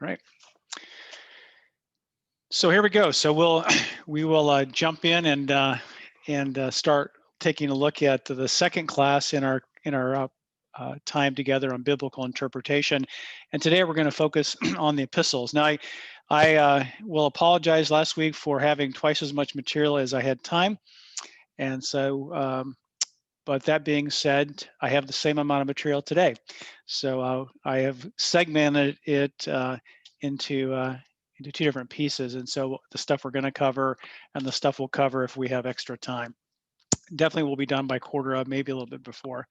All right. So here we go. So we will jump in and start taking a look at the second class in our time together on biblical interpretation. And today we're going to focus on the epistles. Now, I will apologize last week for having twice as much material as I had time. And so, but that being said, I have the same amount of material today. So I have segmented it into two different pieces. And so the stuff we're going to cover and the stuff we'll cover if we have extra time. Definitely will be done by quarter of, maybe a little bit before.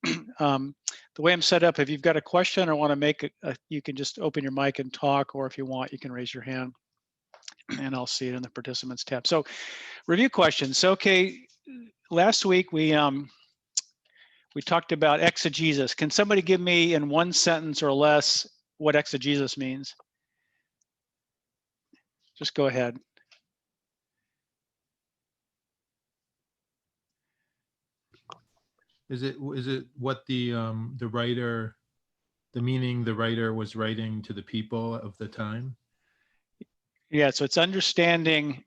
The way I'm set up, if you've got a question or want to make it, you can just open your mic and talk, or if you want, you can raise your hand and I'll see it in the participants tab. So review questions. So, okay, last week we talked about exegesis. Can somebody give me in one sentence or less what exegesis means? Just go ahead. Is it what the writer, the meaning the writer was writing to the people of the time? Yeah, so it's understanding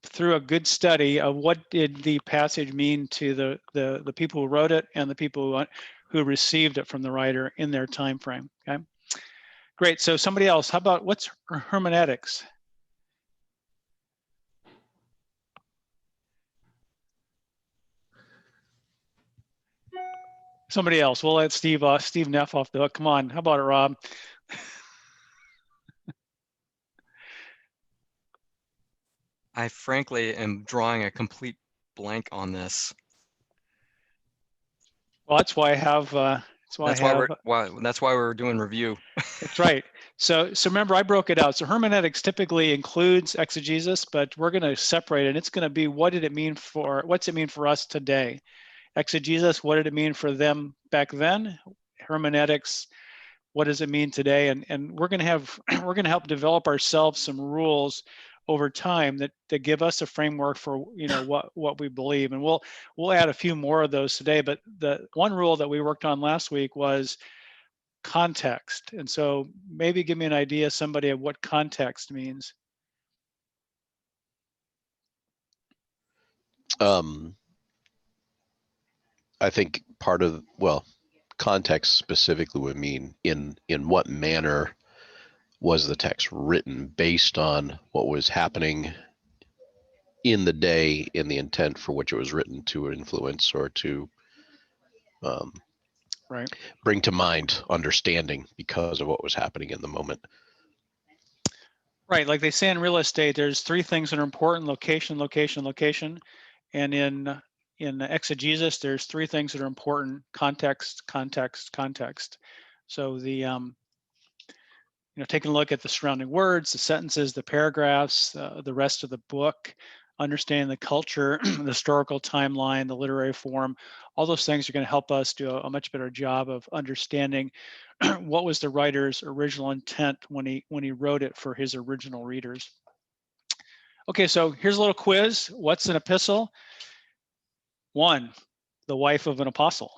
through a good study of what did the passage mean to the people who wrote it and the people who received it from the writer in their time frame. Okay, great. So somebody else, how about what's hermeneutics? Somebody else. We'll let Steve Neff off the hook. Come on, how about it, Rob? I frankly am drawing a complete blank on this. Well, that's why I have. That's why we're doing review. That's right. So remember, I broke it out. So hermeneutics typically includes exegesis, but we're going to separate it. And it's going to be what's it mean for us today? Exegesis, what did it mean for them back then? Hermeneutics, what does it mean today? And we're going to help develop ourselves some rules over time that give us a framework for what we believe. And we'll add a few more of those today. But the one rule that we worked on last week was context. And so maybe give me an idea, somebody, of what context means. I think part of, context specifically would mean in what manner was the text written based on what was happening in the day, in the intent for which it was written to influence or to right, bring to mind understanding because of what was happening in the moment. Right, like they say in real estate, there's three things that are important: location, location, location. And in exegesis, there's three things that are important: context, context, context. So the taking a look at the surrounding words, the sentences, the paragraphs, the rest of the book, understanding the culture, the historical timeline, the literary form, all those things are going to help us do a much better job of understanding what was the writer's original intent when he wrote it for his original readers. Okay, so here's a little quiz. What's an epistle? 1, the wife of an apostle.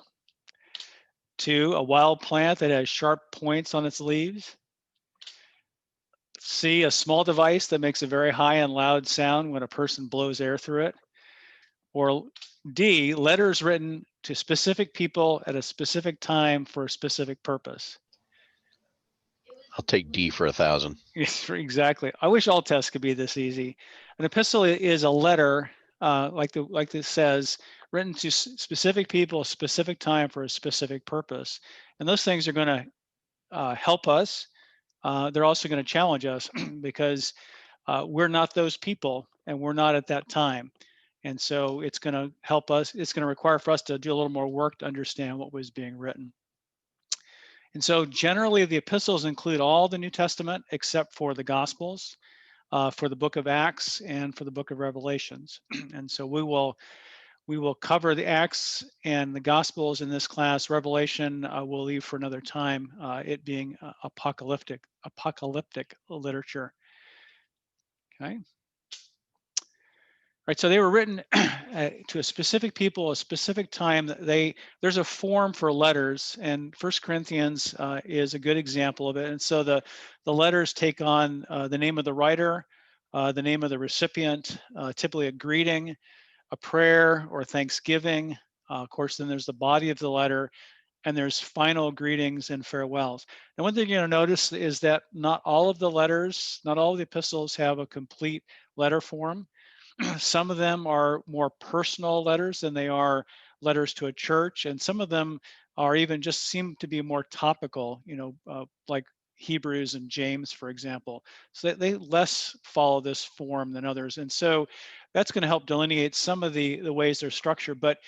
2, a wild plant that has sharp points on its leaves. C, a small device that makes a very high and loud sound when a person blows air through it. Or D, letters written to specific people at a specific time for a specific purpose. I'll take D for 1,000. Yes, exactly. I wish all tests could be this easy. An epistle is a letter, like this says, written to specific people, a specific time for a specific purpose. And those things are going to help us. They're also going to challenge us because we're not those people and we're not at that time. And so it's going to help us. It's going to require for us to do a little more work to understand what was being written. And so generally the epistles include all the New Testament except for the Gospels, for the book of Acts and for the book of Revelations. And so we will cover the Acts and the Gospels in this class. Revelation we'll leave for another time, it being apocalyptic literature. Okay. Right, so they were written to a specific people, a specific time. There's a form for letters, and First Corinthians is a good example of it. And so the letters take on the name of the writer, the name of the recipient, typically a greeting, a prayer, or thanksgiving. Of course, then there's the body of the letter, and there's final greetings and farewells. And one thing you're going to notice is that not all of the letters, not all of the epistles have a complete letter form. Some of them are more personal letters than they are letters to a church, and some of them are even just seem to be more topical, like Hebrews and James, for example. So they less follow this form than others, and so that's going to help delineate some of the ways they're structured. But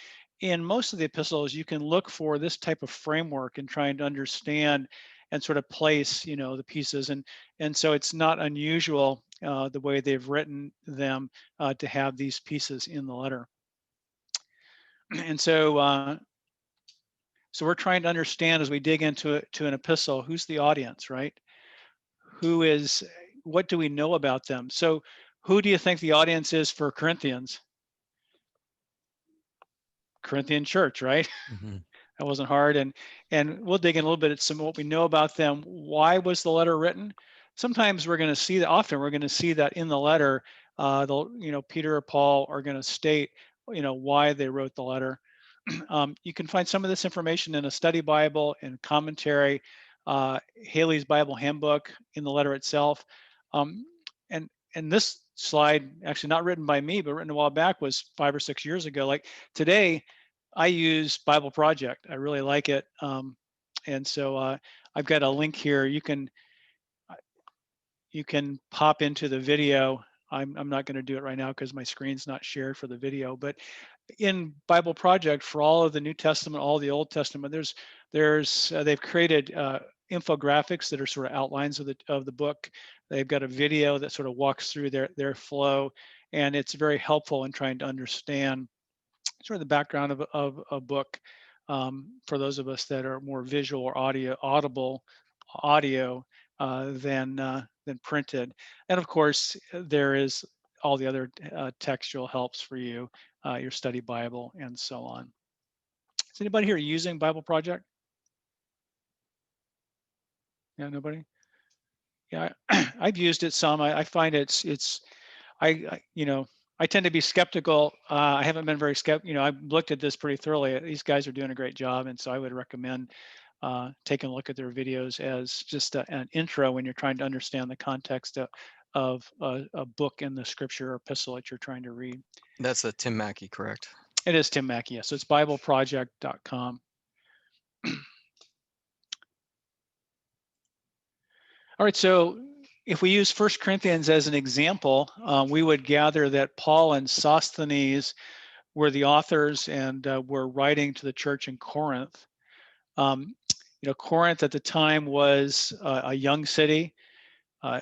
in most of the epistles, you can look for this type of framework in trying to understand and sort of place, the pieces, and so it's not unusual the way they've written them to have these pieces in the letter. And so so we're trying to understand as we dig into an epistle, who's the audience, right? What do we know about them? So who do you think the audience is for Corinthians? Corinthian church, right? Mhm. That wasn't hard. And we'll dig in a little bit at some of what we know about them. Why was the letter written? Sometimes we're going to see that, often we're going to see that in the letter, Peter or Paul are going to state, why they wrote the letter. You can find some of this information in a study Bible and commentary, Haley's Bible Handbook, in the letter itself. And this slide, actually not written by me, but written a while back, was 5 or 6 years ago. Like today, I use Bible Project. I really like it. And so I've got a link here. You can pop into the video. I'm not going to do it right now because my screen's not shared for the video, but in Bible Project, for all of the New Testament, all the Old Testament, they've created infographics that are sort of outlines of the book. They've got a video that sort of walks through their flow, and it's very helpful in trying to understand sort of the background of a book for those of us that are more visual or audible audio than printed. And of course, there is all the other textual helps for you, your study Bible, and so on. Is anybody here using Bible Project? Yeah, nobody? Yeah, I've used it some. I find I tend to be skeptical. I haven't been very skeptical. I've looked at this pretty thoroughly. These guys are doing a great job, and so I would recommend taking a look at their videos as just an intro when you're trying to understand the context of a book in the scripture or epistle that you're trying to read. That's a Tim Mackey, correct? It is Tim Mackey, yes. So it's BibleProject.com. All right, so if we use 1 Corinthians as an example, we would gather that Paul and Sosthenes were the authors and were writing to the church in Corinth. Corinth at the time was a young city,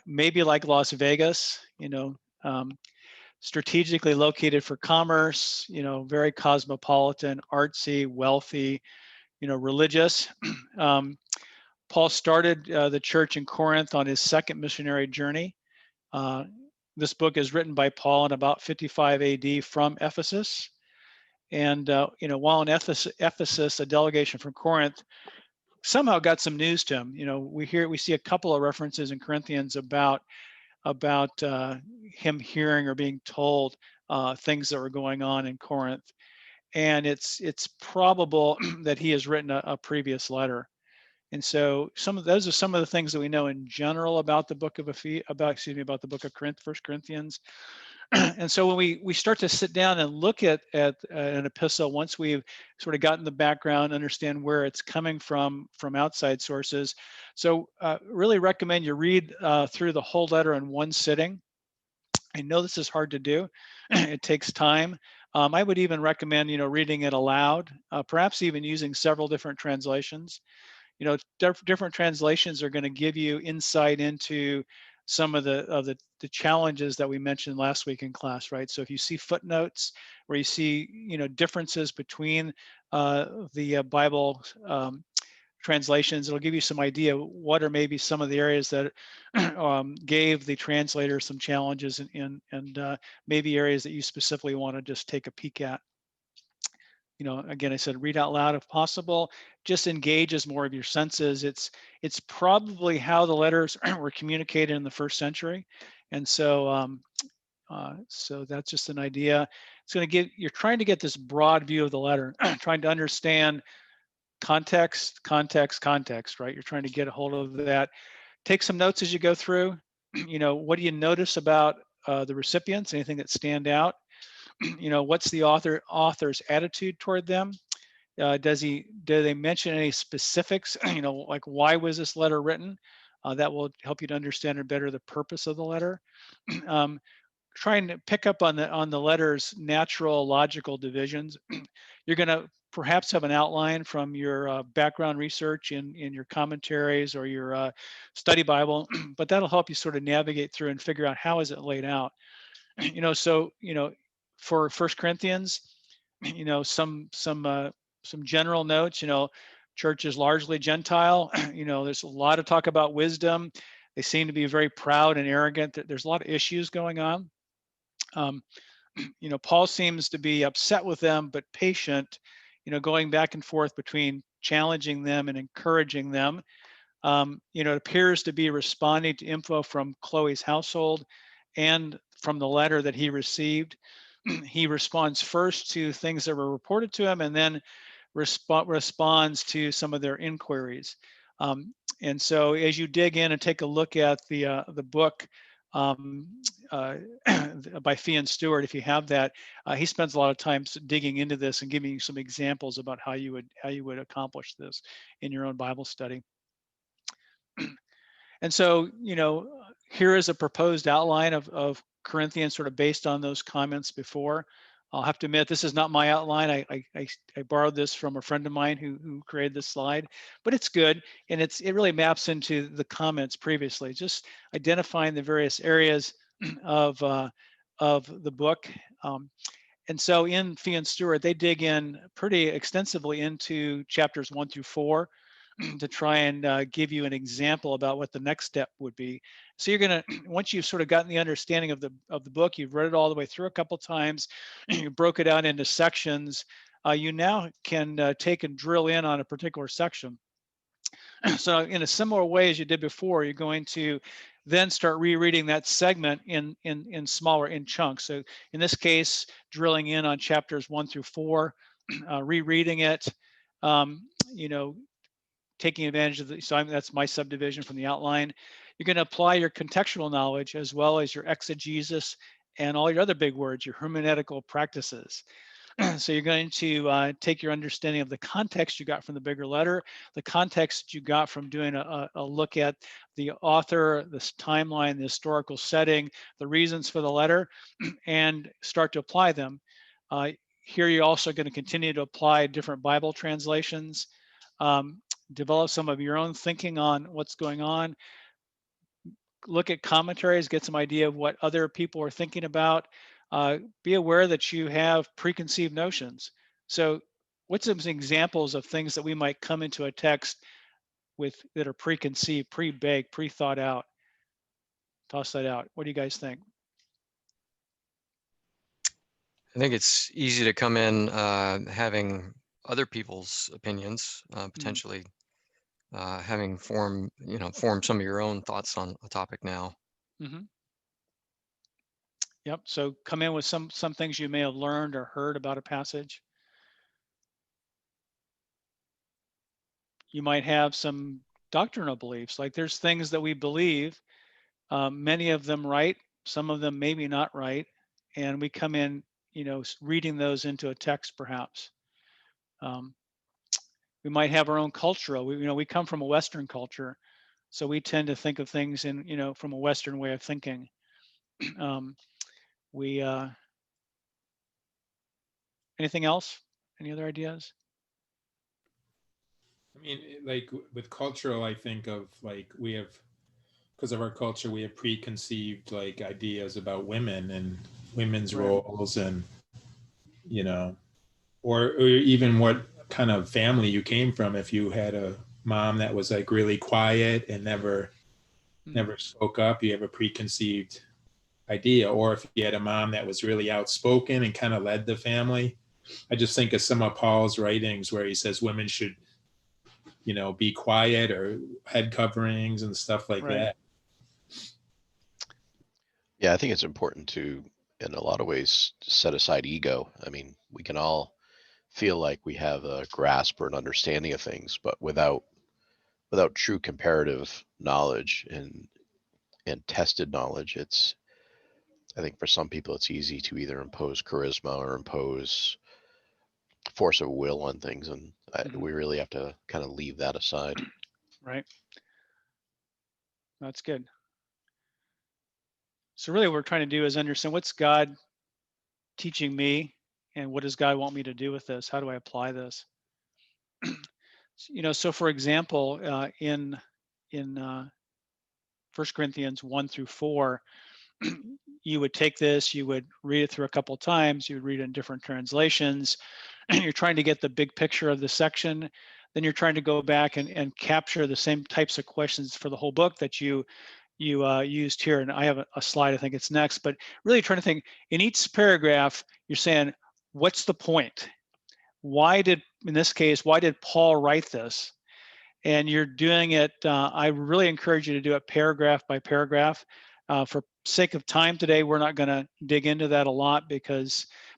maybe like Las Vegas, strategically located for commerce, very cosmopolitan, artsy, wealthy, religious. Paul started the church in Corinth on his second missionary journey. This book is written by Paul in about 55 AD from Ephesus. And while in Ephesus, a delegation from Corinth somehow got some news to him. We see a couple of references in Corinthians about him hearing or being told things that were going on in Corinth, and it's probable that he has written a previous letter. And so those are some of the things that we know in general about the book of about the book of First Corinthians. And so when we start to sit down and look at an epistle, once we've sort of gotten the background, understand where it's coming from outside sources. So really recommend you read through the whole letter in one sitting. I know this is hard to do. It takes time. I would even recommend, reading it aloud, perhaps even using several different translations. Different translations are going to give you insight into some of the challenges that we mentioned last week in class, right? So if you see footnotes where you see, differences between the Bible translations. It'll give you some idea what are maybe some of the areas that gave the translator some challenges, and maybe areas that you specifically want to just take a peek at. You know, again, I said read out loud if possible. Just engages more of your senses. It's probably how the letters were communicated in the first century, and so so that's just an idea. It's going to give, you're trying to get this broad view of the letter, trying to understand context, right? You're trying to get a hold of that. Take some notes as you go through. You know, what do you notice about the recipients? Anything that stand out? You know, what's the author's attitude toward them? Do they mention any specifics? You know, like why was this letter written? That will help you to understand better the purpose of the letter. Trying to pick up on the letter's natural logical divisions. You're going to perhaps have an outline from your background research in your commentaries or your study Bible, but that'll help you sort of navigate through and figure out how is it laid out. You know, so you know, for 1 Corinthians, you know, some general notes. You know, church is largely Gentile. You know, there's a lot of talk about wisdom. They seem to be very proud and arrogant. There's a lot of issues going on. You know, Paul seems to be upset with them, but patient, you know, going back and forth between challenging them and encouraging them. You know, it appears to be responding to info from Chloe's household and from the letter that he received. He responds first to things that were reported to him and then responds to some of their inquiries. And so as you dig in and take a look at the book, by Fee and Stewart, if you have that, he spends a lot of time digging into this and giving you some examples about how you would accomplish this in your own Bible study. And so, you know, here is a proposed outline of Corinthians, sort of based on those comments before. I'll have to admit, this is not my outline. I borrowed this from a friend of mine who created this slide, but it's good. And it really maps into the comments previously, just identifying the various areas of the book. And so in Fee and Stewart, they dig in pretty extensively into chapters 1 through 4 to try and give you an example about what the next step would be. So you're going to, once you've sort of gotten the understanding of the book, you've read it all the way through a couple times, you broke it out into sections, you now can take and drill in on a particular section. So in a similar way as you did before, you're going to then start rereading that segment in smaller chunks. So in this case, drilling in on chapters 1 through 4, rereading it, you know, taking advantage of that's my subdivision from the outline. You're going to apply your contextual knowledge as well as your exegesis and all your other big words, your hermeneutical practices. So you're going to take your understanding of the context you got from the bigger letter, the context you got from doing a look at the author, this timeline, the historical setting, the reasons for the letter, and start to apply them. Here you're also going to continue to apply different Bible translations, develop some of your own thinking on what's going on, look at commentaries, get some idea of what other people are thinking about. Be aware that you have preconceived notions. So what's some examples of things that we might come into a text with that are preconceived, pre-baked, pre-thought out? Toss that out. What do you guys think? I think it's easy to come in having other people's opinions, potentially having form some of your own thoughts on a topic now. Mm-hmm. Yep. So come in with some things you may have learned or heard about a passage. You might have some doctrinal beliefs, like there's things that we believe, many of them right, some of them maybe not right, and we come in, you know, reading those into a text perhaps. We might have our own cultural. We come from a Western culture, so we tend to think of things in, you know, from a Western way of thinking. Anything else? Any other ideas? I mean, like with cultural, I think of like we have, because of our culture, we have preconceived like ideas about women and women's Right. roles, and you know, or even what kind of family you came from. If you had a mom that was like really quiet and never Mm. spoke up, you have a preconceived idea. Or if you had a mom that was really outspoken and kind of led the family. I just think of some of Paul's writings where he says women should, be quiet, or head coverings and stuff like Right. that. Yeah, I think it's important to, in a lot of ways, set aside ego. I mean, we can all feel like we have a grasp or an understanding of things, but without true comparative knowledge and tested knowledge, I think for some people it's easy to either impose charisma or impose force of will on things, and we really have to kind of leave that aside. Right. That's good. So really what we're trying to do is understand what's God teaching me and what does God want me to do with this? How do I apply this? So for example, in 1 Corinthians 1 through 4, you would take this, you would read it through a couple times, you would read it in different translations, and you're trying to get the big picture of the section. Then you're trying to go back and capture the same types of questions for the whole book that you used here. And I have a slide, I think it's next, but really trying to think in each paragraph, you're saying, what's the point? In this case, why did Paul write this? And you're doing it, I really encourage you to do it paragraph by paragraph. For sake of time today, we're not going to dig into that a lot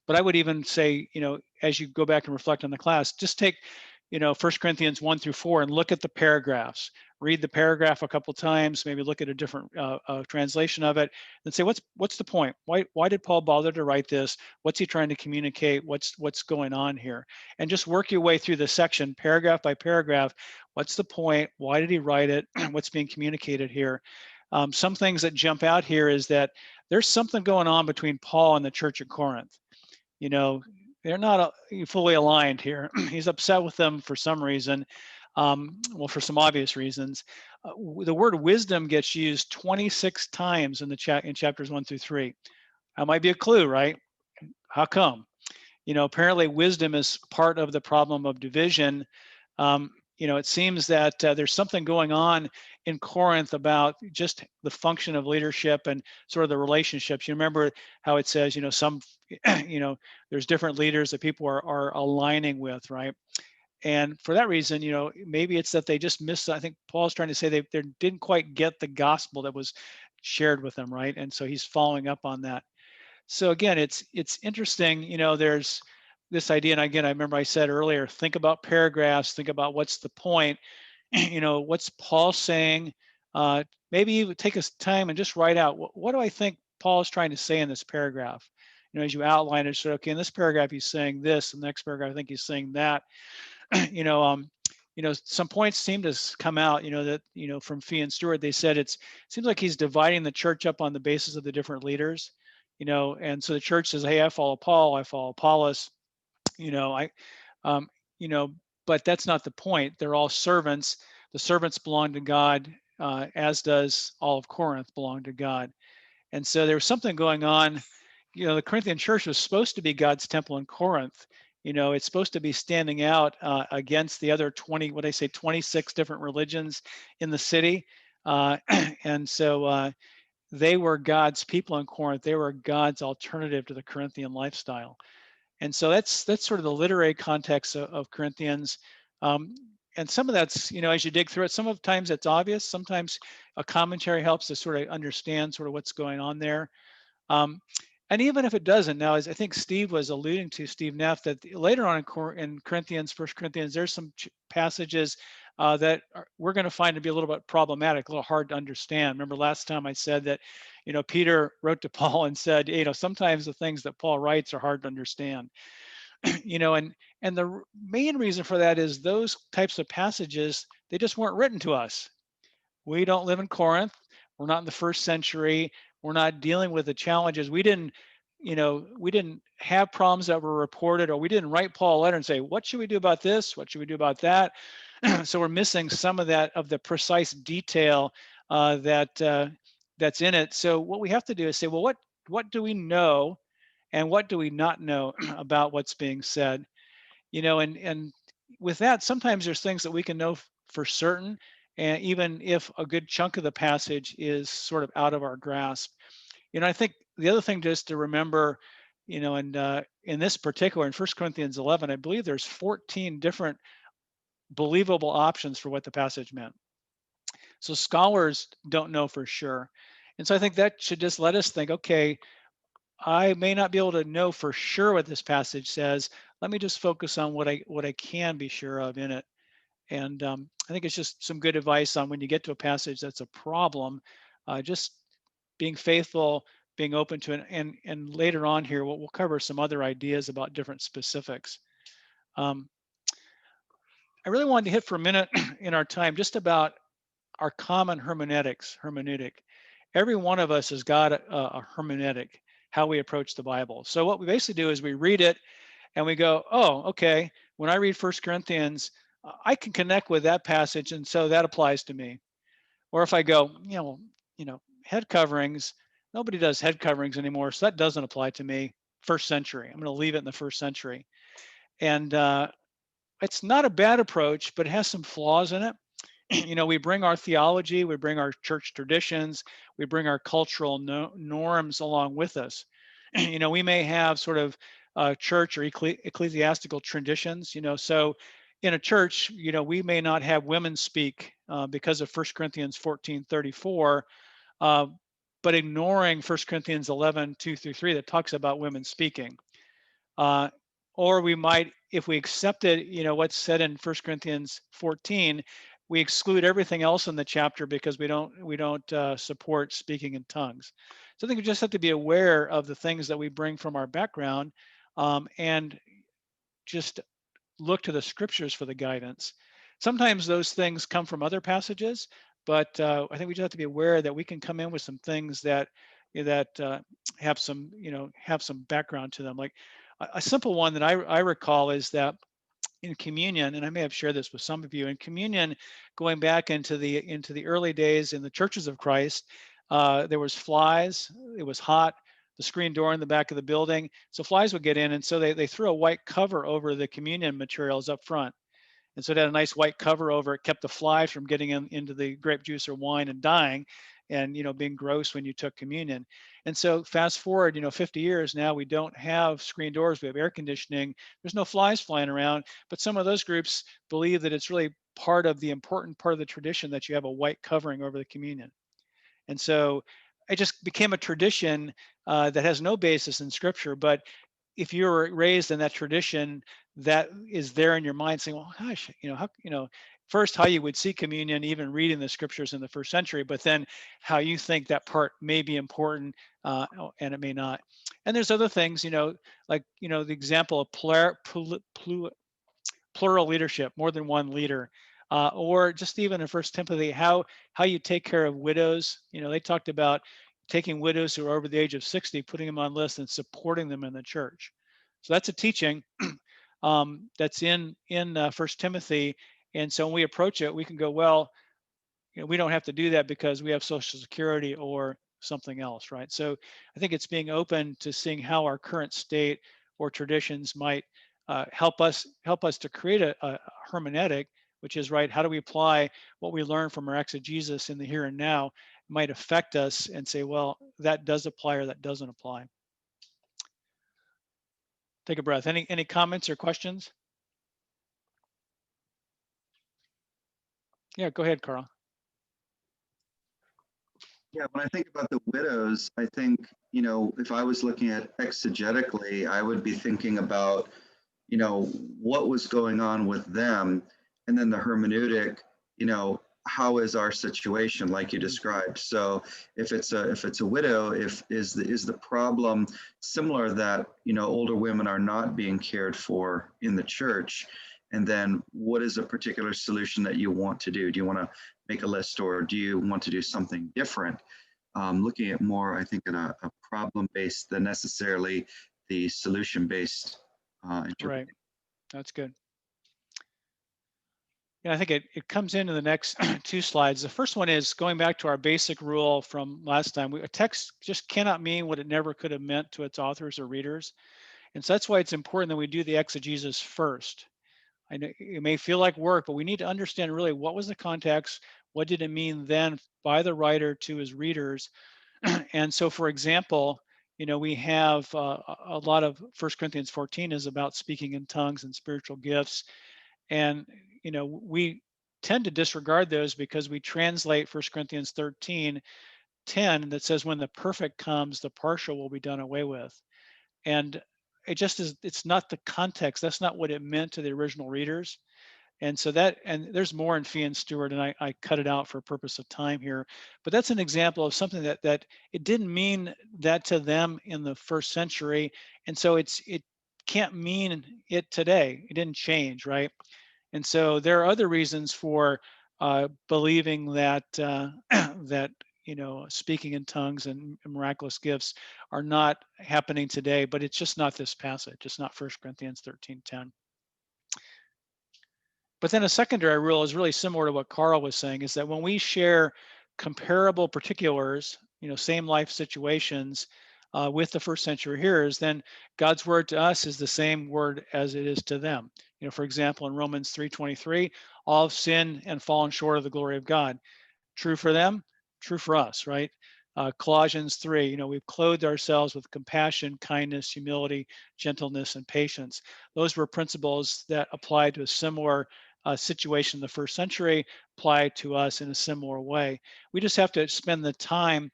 but I would even say, as you go back and reflect on the class, just take, 1 Corinthians 1 through 4 and look at the paragraphs. Read the paragraph a couple times, maybe look at a different translation of it, and say, what's the point? Why did Paul bother to write this? What's he trying to communicate? What's going on here? And just work your way through the section, paragraph by paragraph. What's the point? Why did he write it? What's being communicated here? Some things that jump out here is that there's something going on between Paul and the church at Corinth. They're not fully aligned here. He's upset with them for some reason, for some obvious reasons. The word wisdom gets used 26 times in chapters 1 through 3. That might be a clue, right? How come? Apparently wisdom is part of the problem of division. It seems that there's something going on in Corinth about just the function of leadership and sort of the relationships. You remember how it says, some, there's different leaders that people are aligning with, right? And for that reason, maybe it's that they just missed. I think Paul's trying to say they didn't quite get the gospel that was shared with them, right? And so he's following up on that. So again, it's interesting, there's this idea, and again, I remember I said earlier, think about paragraphs, think about what's the point, what's Paul saying, maybe you take a time and just write out, what do I think Paul is trying to say in this paragraph? As you outline it, so okay, in this paragraph he's saying this, in the next paragraph I think he's saying that. Some points seem to come out, that, from Fee and Stewart, they said it seems like he's dividing the church up on the basis of the different leaders, and so the church says, hey, I follow Paul, I follow Apollos, but that's not the point. They're all servants. The servants belong to God, as does all of Corinth belong to God. And so there was something going on. The Corinthian church was supposed to be God's temple in Corinth. It's supposed to be standing out against the other 26 different religions in the city. And so they were God's people in Corinth. They were God's alternative to the Corinthian lifestyle. And so that's sort of the literary context of Corinthians. And some of that's, as you dig through it, sometimes it's obvious. Sometimes a commentary helps to sort of understand sort of what's going on there. And even if it doesn't, now, as I think Steve was alluding to, Steve Neff, that later on in Corinthians, 1 Corinthians, there's some passages that we're going to find to be a little bit problematic, a little hard to understand. Remember last time I said that, Peter wrote to Paul and said, sometimes the things that Paul writes are hard to understand. And the main reason for that is those types of passages, they just weren't written to us. We don't live in Corinth. We're not in the first century. We're not dealing with the challenges. We didn't have problems that were reported, or we didn't write Paul a letter and say, what should we do about this? What should we do about that? So we're missing some of that, of the precise detail that's in it. So what we have to do is say, well, what do we know and what do we not know about what's being said? And with that, sometimes there's things that we can know for certain, and even if a good chunk of the passage is sort of out of our grasp. I think the other thing just to remember, and in this particular, in 1 Corinthians 11, I believe there's 14 different believable options for what the passage meant. So scholars don't know for sure. And so I think that should just let us think, okay, I may not be able to know for sure what this passage says. Let me just focus on what I can be sure of in it. And I think it's just some good advice on when you get to a passage that's a problem, just being faithful, being open to it. And later on here, we'll cover some other ideas about different specifics. I really wanted to hit for a minute in our time just about our common hermeneutic. Every one of us has got a hermeneutic, how we approach the Bible. So what we basically do is we read it and we go, oh, okay, when I read 1 Corinthians, I can connect with that passage, and so that applies to me. Or if I go, head coverings, nobody does head coverings anymore, so that doesn't apply to me. First century, I'm going to leave it in the first century. And it's not a bad approach, but it has some flaws in it. We bring our theology, we bring our church traditions, we bring our cultural norms along with us. We may have sort of church or ecclesiastical traditions, so in a church, we may not have women speak because of 1 Corinthians 14:34, but ignoring 1 Corinthians 11:2-3 that talks about women speaking. Or we might, if we accepted, what's said in 1 Corinthians 14, we exclude everything else in the chapter because we don't support speaking in tongues. So I think we just have to be aware of the things that we bring from our background, and just look to the scriptures for the guidance. Sometimes those things come from other passages, but I think we just have to be aware that we can come in with some things that have some background to them. Like a simple one that I recall is that in communion, and I may have shared this with some of you, in communion, going back into the early days in the churches of Christ, there was flies, it was hot, the screen door in the back of the building, so flies would get in, and so they threw a white cover over the communion materials up front. And so it had a nice white cover over it, kept the flies from getting into the grape juice or wine and dying, and being gross when you took communion. And so fast forward 50 years now, we don't have screen doors, we have air conditioning, there's no flies flying around, but some of those groups believe that it's really important part of the tradition that you have a white covering over the communion. And so it just became a tradition that has no basis in scripture, but if you were raised in that tradition, that is there in your mind saying, well, gosh, first how you would see communion, even reading the scriptures in the first century, but then how you think that part may be important and it may not. And there's other things, like, the example of plural leadership, more than one leader, or just even in 1 Timothy, how you take care of widows. They talked about taking widows who are over the age of 60, putting them on lists and supporting them in the church. So that's a teaching that's in 1 Timothy. And so when we approach it, we can go, well, we don't have to do that because we have Social Security or something else, right? So I think it's being open to seeing how our current state or traditions might help us to create a hermeneutic, which is, right, how do we apply what we learn from our exegesis in the here and now might affect us and say, well, that does apply or that doesn't apply. Take a breath. Any comments or questions? Yeah, go ahead, Carl. Yeah, when I think about the widows, I think, if I was looking at exegetically, I would be thinking about, what was going on with them, and then the hermeneutic, how is our situation like you described? So if it's a widow, is the problem similar that, older women are not being cared for in the church? And then what is a particular solution that you want to do? Do you want to make a list, or do you want to do something different? Looking at more, I think, in a problem-based than necessarily the solution-based interpretation. Right, that's good. Yeah, I think it comes into the next two slides. The first one is going back to our basic rule from last time. A text just cannot mean what it never could have meant to its authors or readers. And so that's why it's important that we do the exegesis first. I know it may feel like work, but we need to understand really what was the context, what did it mean then by the writer to his readers. And so, for example, we have a lot of 1 Corinthians 14 is about speaking in tongues and spiritual gifts. And, we tend to disregard those because we translate 1 Corinthians 13:10 that says, when the perfect comes, the partial will be done away with. And it just is, it's not the context. That's not what it meant to the original readers. And so and there's more in Fee and Stewart, and I cut it out for purpose of time here. But that's an example of something that it didn't mean that to them in the first century. And so it can't mean it today. It didn't change, right? And so there are other reasons for believing that that speaking in tongues and miraculous gifts are not happening today, but it's just not this passage. It's not 1 Corinthians 13:10. But then a secondary rule is really similar to what Carl was saying, is that when we share comparable particulars, same life situations with the first century hearers, then God's word to us is the same word as it is to them. For example, in Romans 3:23, all have sinned and fallen short of the glory of God. True for them, true for us, right? Colossians 3, we've clothed ourselves with compassion, kindness, humility, gentleness, and patience. Those were principles that applied to a similar situation in the first century, apply to us in a similar way. We just have to spend the time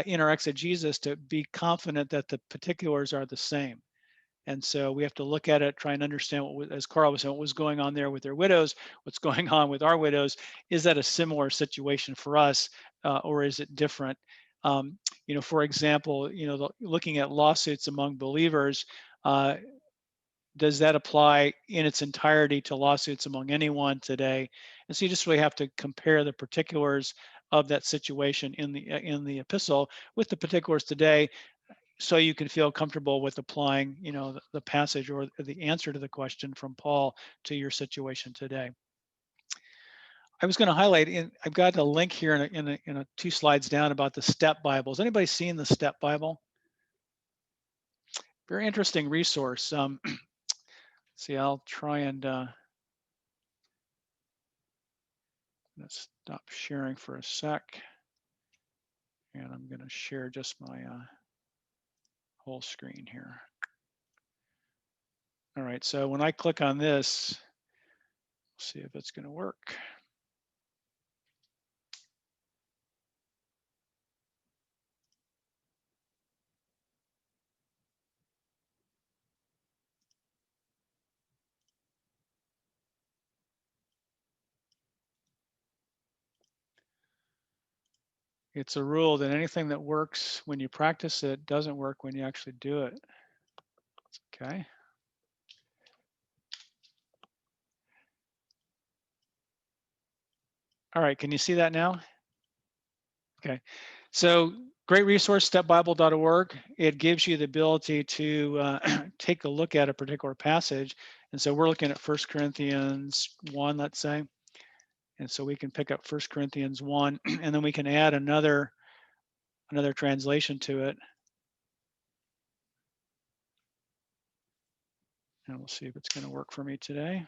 in our exegesis to be confident that the particulars are the same. And so we have to look at it, try and understand as Carl was saying, what was going on there with their widows, what's going on with our widows. Is that a similar situation for us, or is it different? For example, looking at lawsuits among believers, does that apply in its entirety to lawsuits among anyone today? And so you just really have to compare the particulars of that situation in the epistle with the particulars today, so you can feel comfortable with applying, the passage or the answer to the question from Paul to your situation today. I was going to highlight, I've got a link here in a 2 slides down about the STEP Bibles. Anybody seen the STEP Bible? Very interesting resource. See, I'll try and let's stop sharing for a sec. And I'm going to share just my whole screen here. All right, so when I click on this, see if it's going to work. It's a rule that anything that works when you practice it doesn't work when you actually do it. Okay. All right, can you see that now? Okay, so great resource, stepbible.org. It gives you the ability to take a look at a particular passage. And so we're looking at 1 Corinthians 1, let's say. And so we can pick up 1 Corinthians 1, and then we can add another translation to it. And we'll see if it's going to work for me today.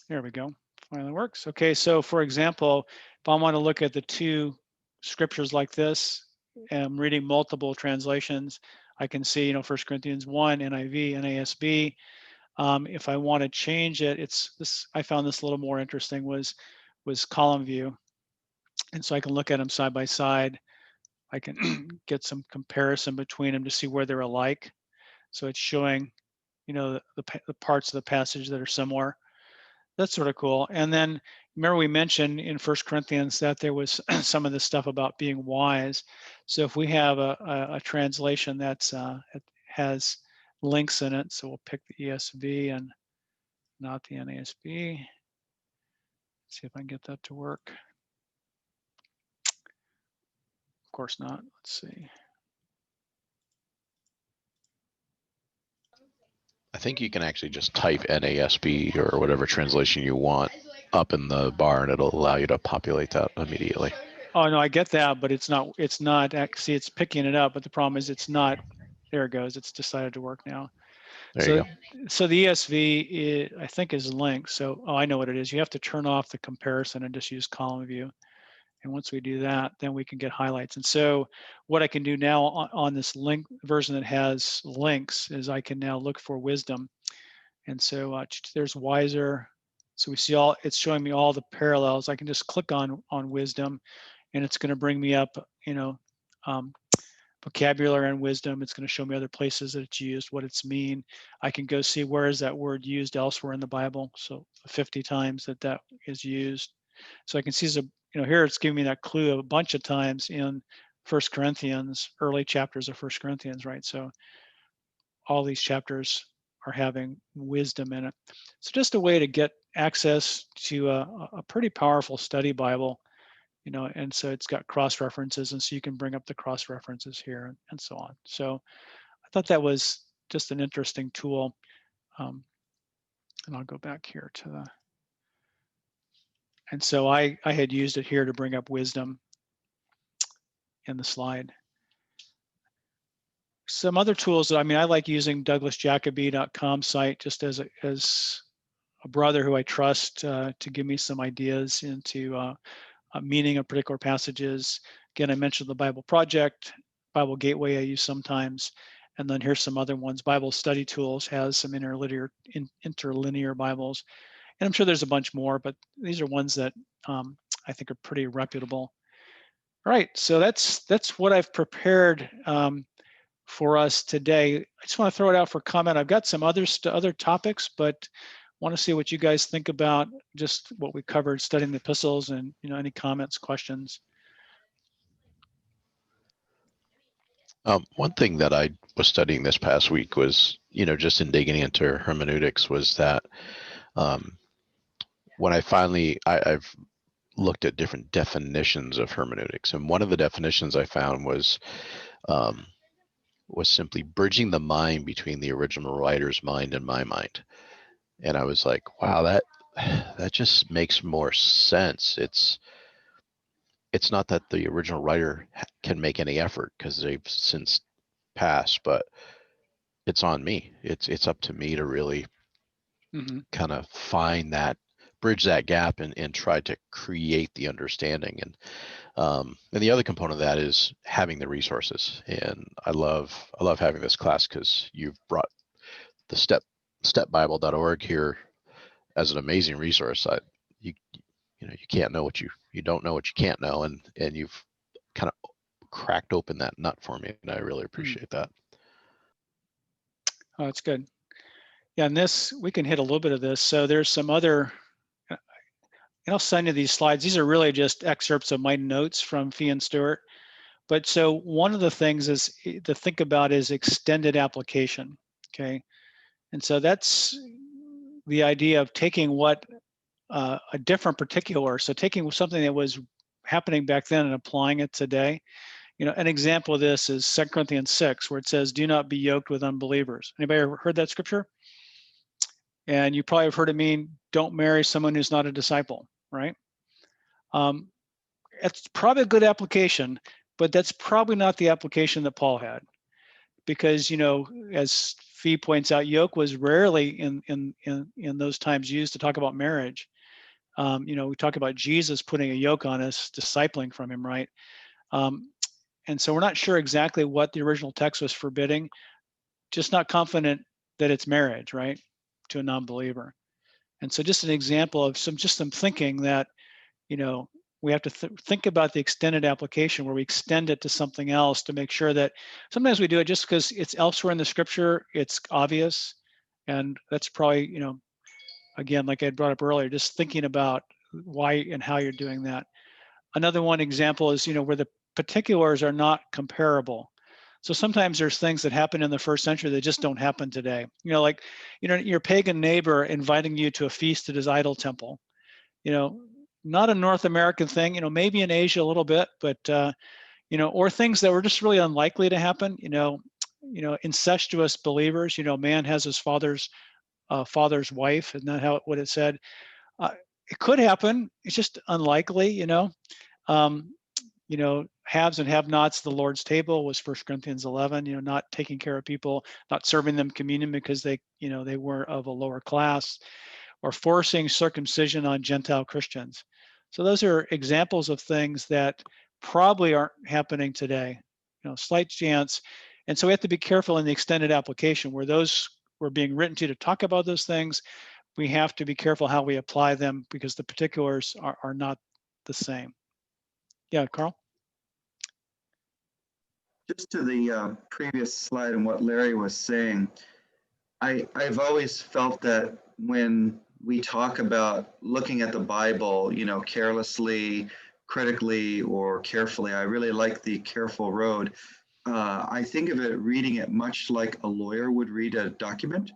There we go. Finally works. Okay, so for example, if I want to look at the 2 scriptures like this, and I'm reading multiple translations, I can see, 1 Corinthians 1, NIV, NASB. If I want to change it, it's this. I found this a little more interesting. Was column view, and so I can look at them side by side. I can get some comparison between them to see where they're alike. So it's showing, the parts of the passage that are similar. That's sort of cool. And then remember we mentioned in 1 Corinthians that there was some of this stuff about being wise. So if we have a translation that's it has links in it, so we'll pick the ESV and not the NASB. See if I can get that to work. Of course not. Let's see. I think you can actually just type NASB or whatever translation you want up in the bar, and it'll allow you to populate that immediately. Oh no, I get that, but it's not. See, it's picking it up, but the problem is it's not. There it goes. It's decided to work now. There you go. So the ESV, I think, is linked. So, I know what it is. You have to turn off the comparison and just use column view. And once we do that, then we can get highlights. And so what I can do now on this link version that has links is I can now look for wisdom. And so there's wiser. So we see it's showing me all the parallels. I can just click on wisdom, and it's going to bring me up, vocabulary and wisdom. It's going to show me other places that it's used, what it's mean. I can go see where is that word used elsewhere in the Bible. So 50 times that is used. So I can see, here it's giving me that clue a bunch of times in 1 Corinthians, early chapters of 1 Corinthians, right? So all these chapters are having wisdom in it. So just a way to get access to a pretty powerful study Bible, and so it's got cross references, and so you can bring up the cross references here and so on. So I thought that was just an interesting tool. And I'll go back here to the, and so I had used it here to bring up wisdom in the slide. Some other tools that, I like using douglasjacoby.com site just as a brother who I trust to give me some ideas into meaning of particular passages. Again, I mentioned the Bible Project, Bible Gateway I use sometimes, and then here's some other ones. Bible Study Tools has some interlinear Bibles, and I'm sure there's a bunch more, but these are ones that I think are pretty reputable. All right, so that's what I've prepared for us today. I just want to throw it out for comment. I've got some other topics, but want to see what you guys think about just what we covered, studying the epistles, and any comments, questions. One thing that I was studying this past week was, just in digging into hermeneutics, was that when I've looked at different definitions of hermeneutics, and one of the definitions I found was simply bridging the mind between the original writer's mind and my mind. And I was like, wow, that just makes more sense. It's not that the original writer can make any effort because they've since passed, but it's on me. It's up to me to really kind of find that, bridge that gap, and try to create the understanding. And the other component of that is having the resources. And I love having this class because you've brought the stepbible.org here as an amazing resource. You can't know what you don't know what you can't know, and you've kind of cracked open that nut for me, and I really appreciate that. Oh, that's good. Yeah, and this, we can hit a little bit of this. So there's some other, and I'll send you these slides. These are really just excerpts of my notes from Fee and Stewart. But so one of the things is to think about is extended application, okay? And so that's the idea of taking what a different particular, so taking something that was happening back then and applying it today. An example of this is 2 Corinthians 6, where it says, do not be yoked with unbelievers. Anybody ever heard that scripture? And you probably have heard it mean, don't marry someone who's not a disciple, right? It's probably a good application, but that's probably not the application that Paul had. Because, as Fee points out, yoke was rarely in those times used to talk about marriage. We talk about Jesus putting a yoke on us, discipling from him, right? And so we're not sure exactly what the original text was forbidding, just not confident that it's marriage, right, to a non-believer. And so just an example of some thinking that, we have to think about the extended application where we extend it to something else to make sure that sometimes we do it just because it's elsewhere in the scripture, it's obvious. And that's probably, again, like I brought up earlier, just thinking about why and how you're doing that. Another one example is, where the particulars are not comparable. So sometimes there's things that happen in the first century that just don't happen today. Like, your pagan neighbor inviting you to a feast at his idol temple. not a North American thing, maybe in Asia a little bit, but, or things that were just really unlikely to happen, incestuous believers, man has his father's wife, isn't that what it said? It could happen. It's just unlikely, um, haves and have-nots, the Lord's table was 1 Corinthians 11, not taking care of people, not serving them communion because they were of a lower class, or forcing circumcision on Gentile Christians. So those are examples of things that probably aren't happening today, slight chance. And so we have to be careful in the extended application where those were being written to talk about those things. We have to be careful how we apply them because the particulars are not the same. Yeah, Carl? Just to the previous slide and what Larry was saying, I've always felt that when we talk about looking at the Bible, carelessly, critically, or carefully, I really like the careful road. I think of it, reading it much like a lawyer would read a document,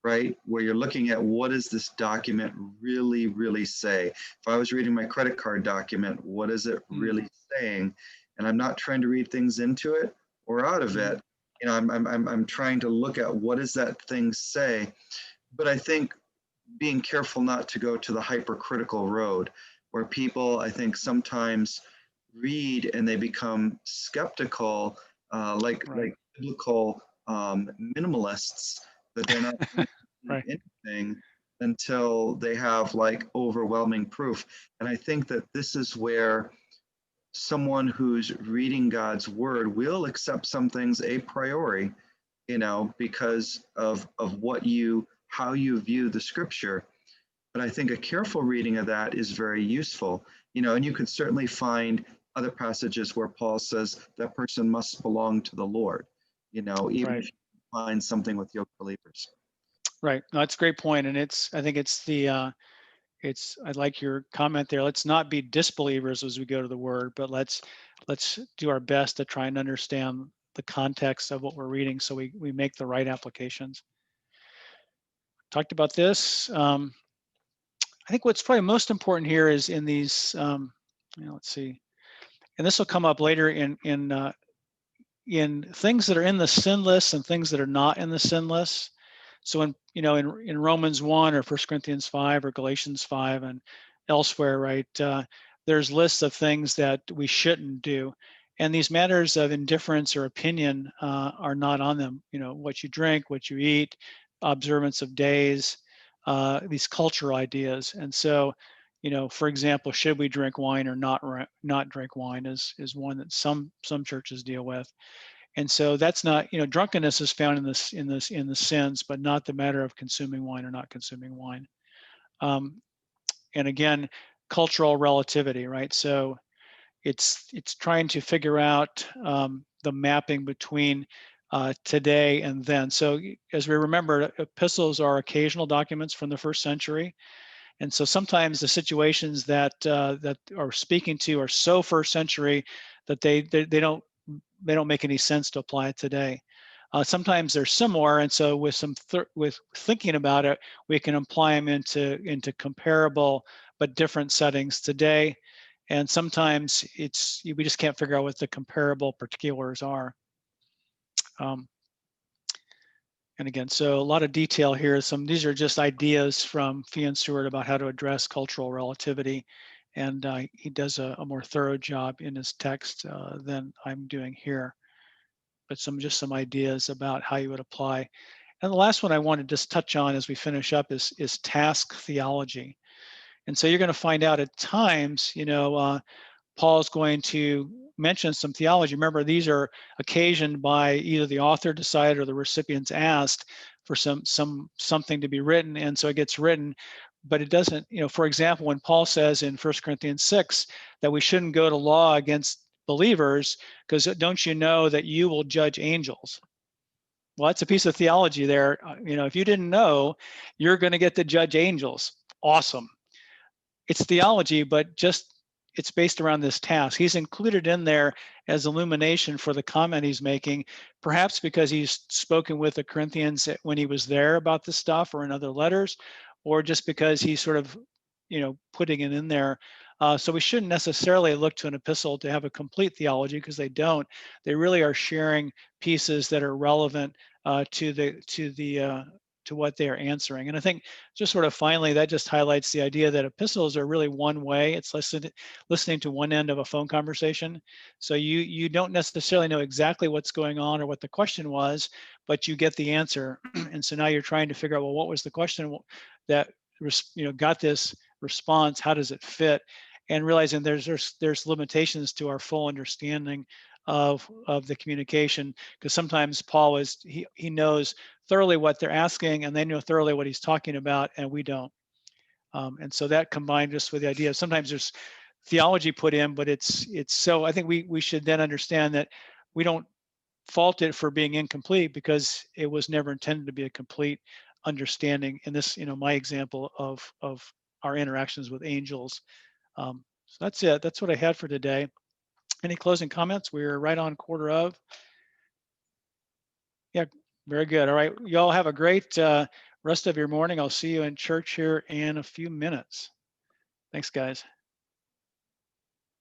right? Where you're looking at what does this document really, really say? If I was reading my credit card document, what is it really saying? And I'm not trying to read things into it or out of it. I'm trying to look at what does that thing say. But I think being careful not to go to the hypercritical road where people, I think, sometimes read and they become skeptical, like biblical minimalists, but they're not Right. anything until they have like overwhelming proof. And I think that this is where someone who's reading God's word will accept some things a priori, because of how you view the scripture. But I think a careful reading of that is very useful, and you could certainly find other passages where Paul says that person must belong to the Lord, even if you find something with yoke believers. Right. No, that's a great point. And I think it's I like your comment there. Let's not be disbelievers as we go to the word, but let's do our best to try and understand the context of what we're reading so we make the right applications. Talked about this. I think what's probably most important here is in these, let's see, and this will come up later in things that are in the sin list and things that are not in the sin list. So in Romans 1 or 1 Corinthians 5 or Galatians 5 and elsewhere, right, there's lists of things that we shouldn't do. And these matters of indifference or opinion are not on them. What you drink, what you eat, observance of days, these cultural ideas. And so, for example, should we drink wine or not drink wine is one that some churches deal with. And so that's not, drunkenness is found in the sins, but not the matter of consuming wine or not consuming wine. And again, cultural relativity, right? So it's trying to figure out the mapping between today and then. So as we remember, epistles are occasional documents from the first century. And so sometimes the situations that are speaking to are so first century that they don't make any sense to apply it today. Sometimes they're similar, and so with thinking about it, we can apply them into comparable but different settings today. And sometimes we just can't figure out what the comparable particulars are. And again, so a lot of detail here. These are just ideas from Fee and Stewart about how to address cultural relativity. And he does a more thorough job in his text than I'm doing here. But just some ideas about how you would apply. And the last one I want to just touch on as we finish up is task theology. And so you're going to find out at times, Paul's going to mention some theology. Remember, these are occasioned by either the author decided or the recipients asked for something to be written, and so it gets written. But it doesn't, for example, when Paul says in 1 Corinthians 6 that we shouldn't go to law against believers, because don't you know that you will judge angels? Well, that's a piece of theology there. If you didn't know, you're going to get to judge angels. Awesome. It's theology, but it's based around this task. He's included in there as illumination for the comment he's making, perhaps because he's spoken with the Corinthians when he was there about this stuff or in other letters, or just because he's sort of, putting it in there So we shouldn't necessarily look to an epistle to have a complete theology, because they don't. They really are sharing pieces that are relevant to what they are answering. And I think just sort of finally, that just highlights the idea that epistles are really one way. It's listening to one end of a phone conversation. So you don't necessarily know exactly what's going on or what the question was, but you get the answer. And so now you're trying to figure out, well, what was the question that got this response? How does it fit? And realizing there's limitations to our full understanding of the communication, because sometimes Paul he knows thoroughly what they're asking, and they know thoroughly what he's talking about, and we don't. And so that combined just with the idea of sometimes there's theology put in, but it's so I think we should then understand that we don't fault it for being incomplete, because it was never intended to be a complete understanding in this, my example of our interactions with angels. So that's it. That's what I had for today. Any closing comments? We're right on quarter of. Yeah, very good. All right. Y'all have a great rest of your morning. I'll see you in church here in a few minutes. Thanks, guys.